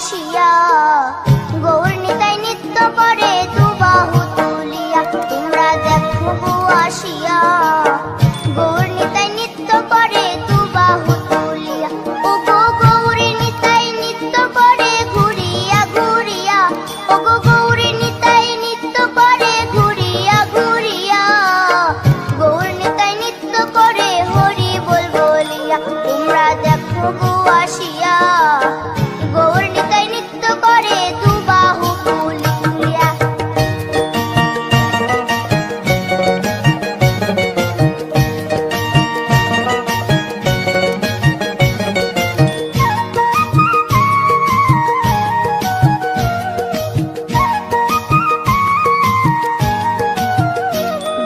আসিয়া, গৌর নিতাই নৃত্য করে দুবাহু তুলিয়া। তোমরা দেখো গো আসিয়া, গৌর নিতাই নৃত্য করে দুবাহু তুলিয়া। ও গো গৌর নিতাই নৃত্য করে ঘুরিয়া ঘুরিয়া, ও গো গৌর নিতাই নৃত্য করে ঘুরিয়া ঘুরিয়া। গৌর নিতাই নৃত্য করে হরি বল বলিয়া। তোমরা দেখো গো আসিয়া, গৌর নিতাই নৃত্য করে দুবাহু তুলিয়া।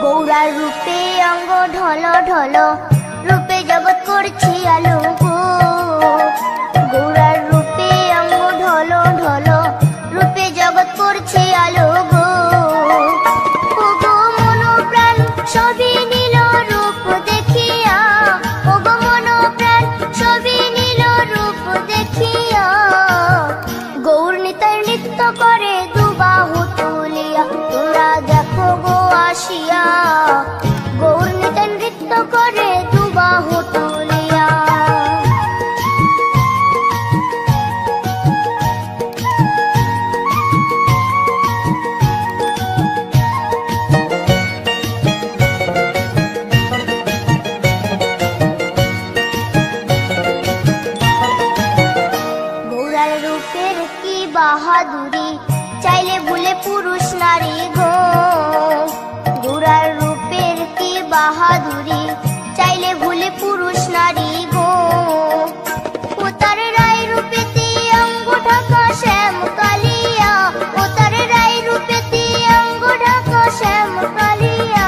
গৌরার রূপে অঙ্গ ঢল ঢল, রূপে জগৎ করছি আলো গো। গৌরার রূপে অঙ্গ ঢল ঢল, রূপে জগৎ করছি আলো গো। ও গো মন প্রাণ সবই নীল রূপ দেখিয়া, ও গো মন প্রাণ সবই নীল রূপ দেখিয়া। গৌর নিতাই নৃত্য করে দুবাহু তুলিয়া। তোমরা দেখো গো আসিয়া, গৌর নিতাই নৃত্য করে দুবাহু তুলিয়া। গৌরার রূপের কি বাহাদুরি, চাইলে ভুলে পুরুষ নারী গো। গৌরার রূপের কি বাহাদুরি, চাইলে ভুলে পুরুষ নারী গো। ও তার রায় রূপেতে অঙ্গ ঢাকা শ্যাম কালিয়া, ও তার রায় রূপেতে অঙ্গ ঢাকা শ্যাম কালিয়া।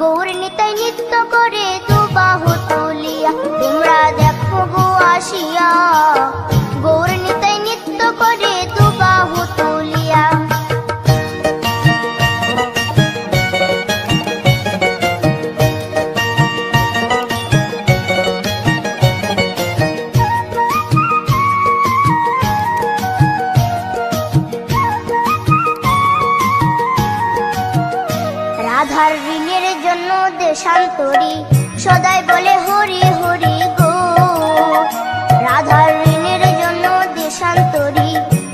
গৌর নিতাই নৃত্য করে দুবাহু তুলিয়া। তোমরা দেখো গো আসিয়া, গৌর নিতাই নৃত্য করে দুবাহু তুলিয়া। রাধার ঋণের জন্য দেশান্তরী, সদাই বলে হরি হরি গো। রাধার ঋণের জন্য দেশান্তরী,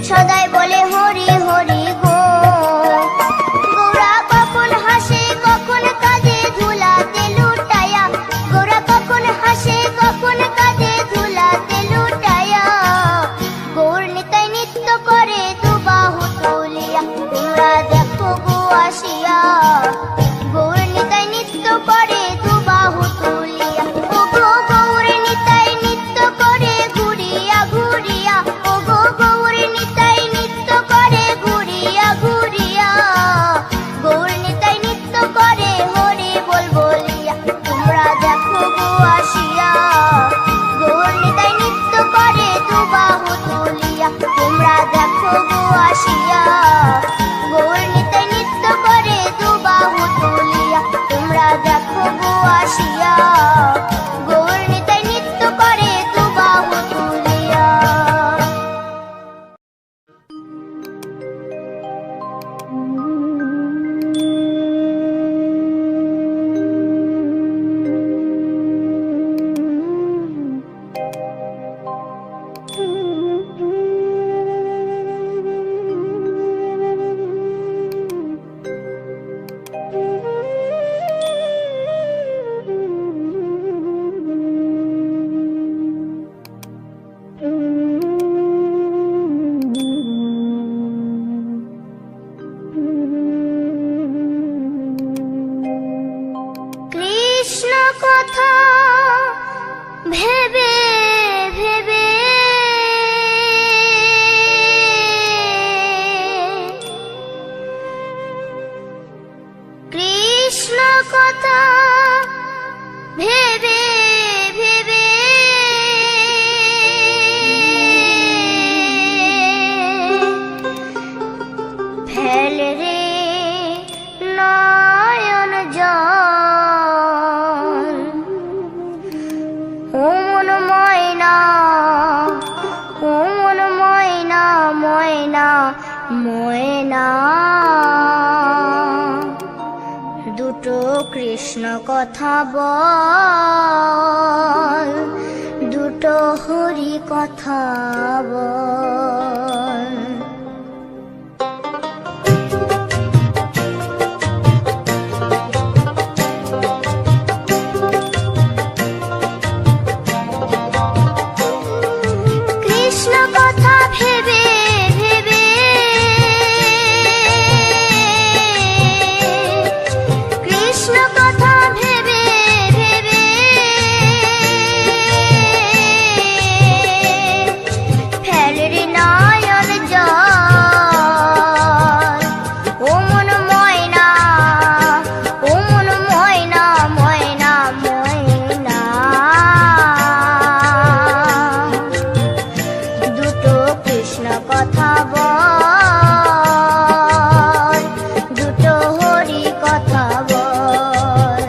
সদাই বলে হরি হরি গো। গৌরা কখন হাসে কখন কাঁদে ধুলাতে লুটায়া, গৌরা কখন হাসে কখন কাঁদে ধুলাতে লুটায়া। গৌর নিতাই নৃত্য করে দুবাহু তুলিয়া। তোমরা দেখো গো আসিয়া, গৌর নিতাই নৃত্য করে দুবাহু তুলিয়া। ও গো গৌর নিতাই নৃত্য করে ঘুরিয়া ঘুরিয়া, ও গো গৌর ময়না। দুটো কৃষ্ণ কথা বল, দুটো হরি কথা বল। কৃষ্ণ কথা ভেবে ভেবে, কৃষ্ণ কথা ভেবে ভেবে ফেলের নয়ন জল। ও মন ময়না, ও মন ময়না, ময়না ময়না। দুটো কৃষ্ণ কথা বল, দুটো হরি কথা বল।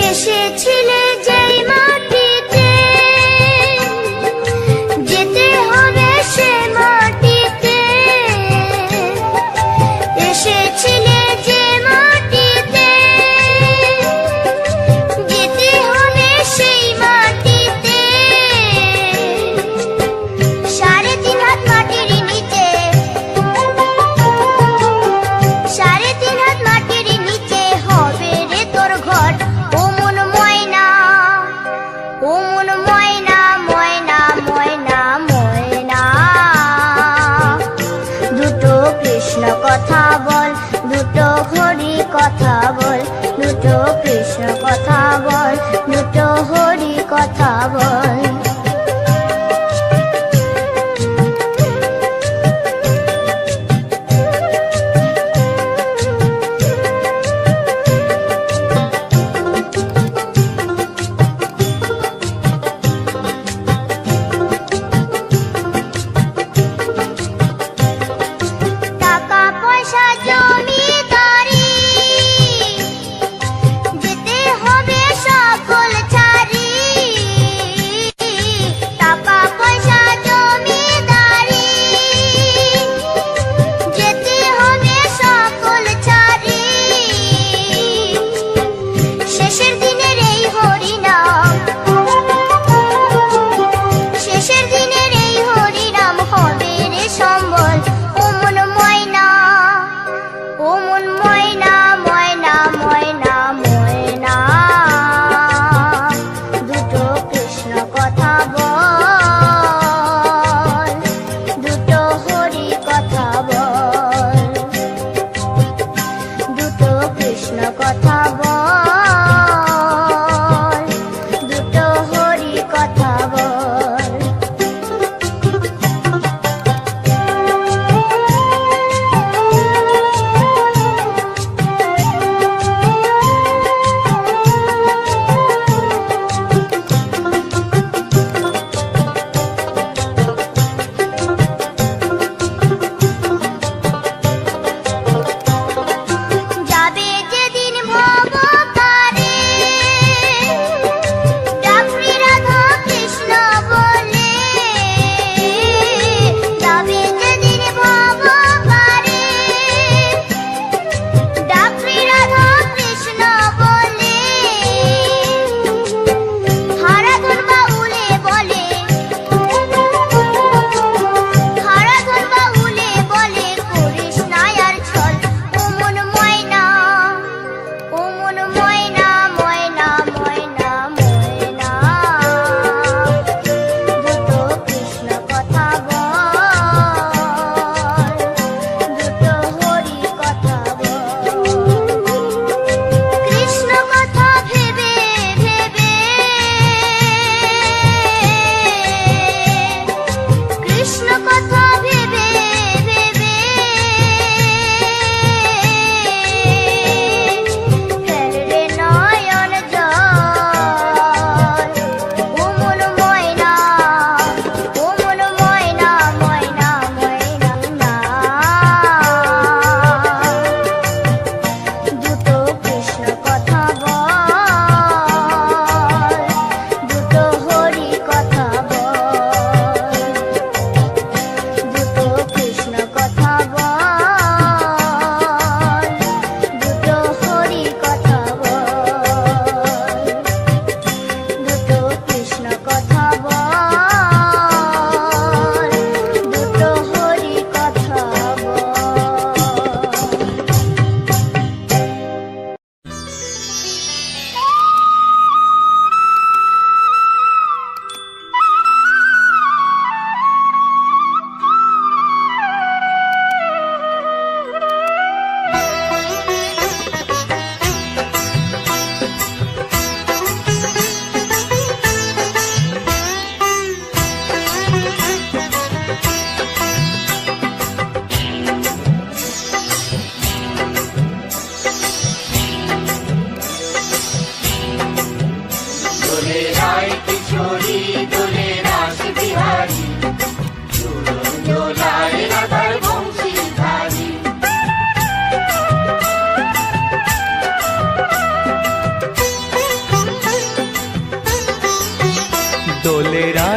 এসেছিলে যেই মাটিতে, যেতে হবে সে মাটিতে। এসেছিলে যে মাটিতে, যেতে হবে সেই মাটিতে। 3.5 হাত মাটির নিচে, 3.5 হাত মাটির নিচে হবে রে তোর ঘর। ও মন ময়না, ও মন ময়না, ময়না ময়না ময়না। দুটো কৃষ্ণ কথা বল, দুটো হরি কথা বল, দুটো কৃষ্ণ কথা বল, দুটো হরি কথা বল। টাকা পয়সা জমিদারি, যেতে হবে সকল ছাড়ি।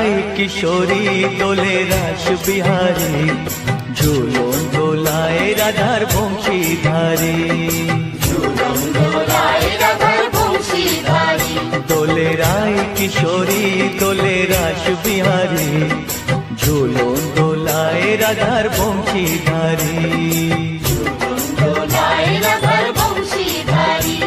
রায় কিশোরী দোলে রাস বিহারী, ঝুলন দোলায় রাধার বংশীধারী। ঝুলন দোলায় রাধার বংশীধারী, দোলে রায় কিশোরী দোলে রাস বিহারী, ঝুলন দোলায় রাধার বংশীধারী। ঝুলন দোলায় রাধার বংশীধারী।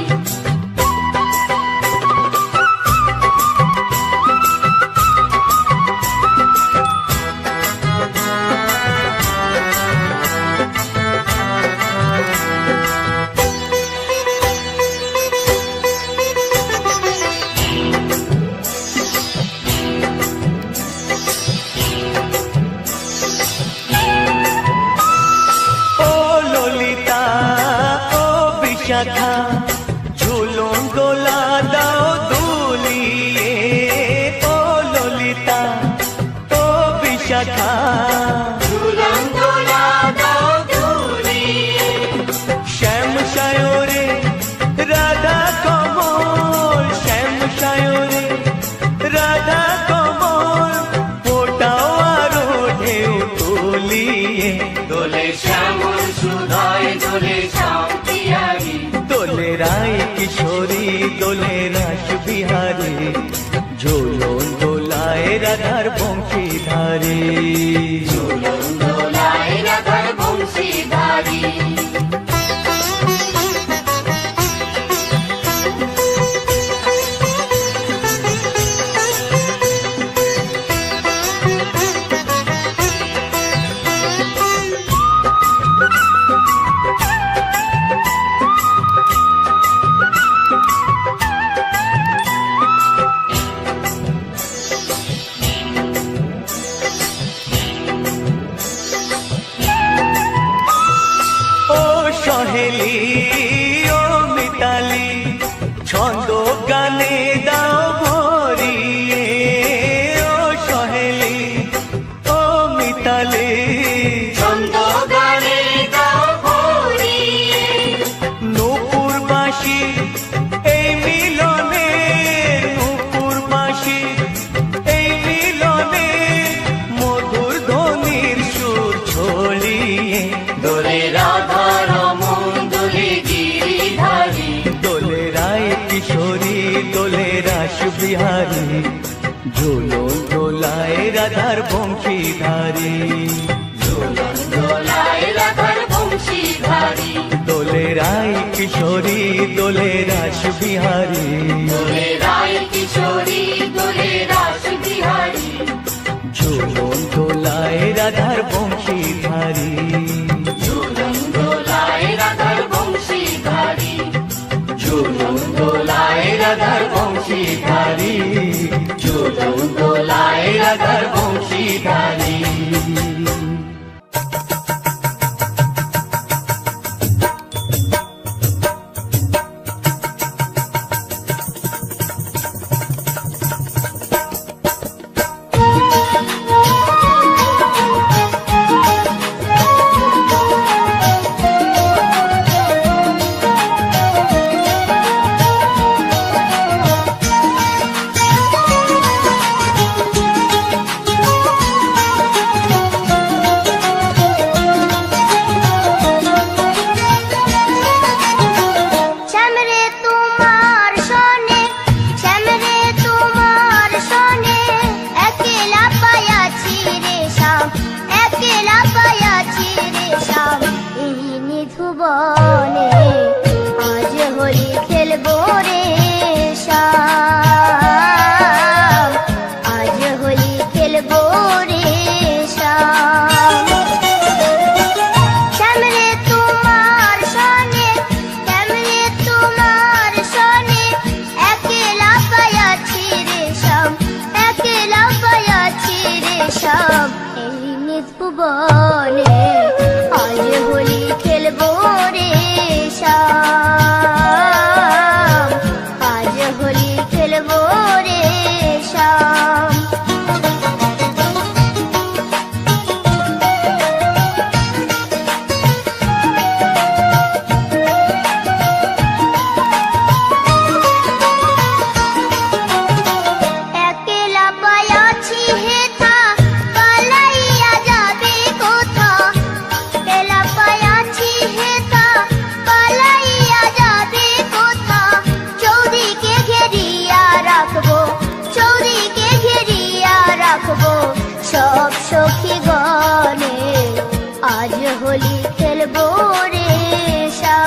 ও ললিতা ও বিশাখা, ঝুলন দোলা দাও দুলিয়ে। ও ললিতা ও বিশাখা, ঝুলন দোলা দাও দুলিয়ে। শ্যাম সায়রে রাধা কমল, শ্যাম সায়রে রাধা কমল, ফোটাও আরো ঢেউ তুলিয়ে। দোলে শ্যামল সুধায় দোলে শ্যাম পিয়ারি, দোলে রায় কিশোরী দোলে রাস বিহারী, ঝুলন দোলায় রাধার বংশীধারী। ঝুলন দোলায় রাধার বংশীধারী। ও সহেলি ও মিতালি, ছন্দ গানে দাও ভরিয়ে। ও সহেলি ও মিতালি, ছন্দ গানে দাও ভরিয়ে। নূপুর বাঁশি এই মিলনে, নূপুর বাঁশি এই মিলনে, মধুর ধ্বনির সুর ছড়িয়ে। দোলে রাধা রমন দোলে গিরিধারী, দোলে রায় কিশোরী দোলে রাস বিহারী, ঝুলন দোলায় রাধার বংশীধারী। ঝুলন দোলায় রাধার বংশীধারী। দোলে রায় কিশোরী দোলে রাস বিহারী, দোলে রায় কিশোরী দোলে রাস বিহারী, ঝুলন দোলায় রাধার বংশীধারী। ঝুলন দোলায় রাধার বংশীধারী। ঝুলন দোলায় রাধার বংশীধারী। ঝুলন দোলায় রাধার বংশীধারী। সখী গণে আজ হোলি খেলবো রে সা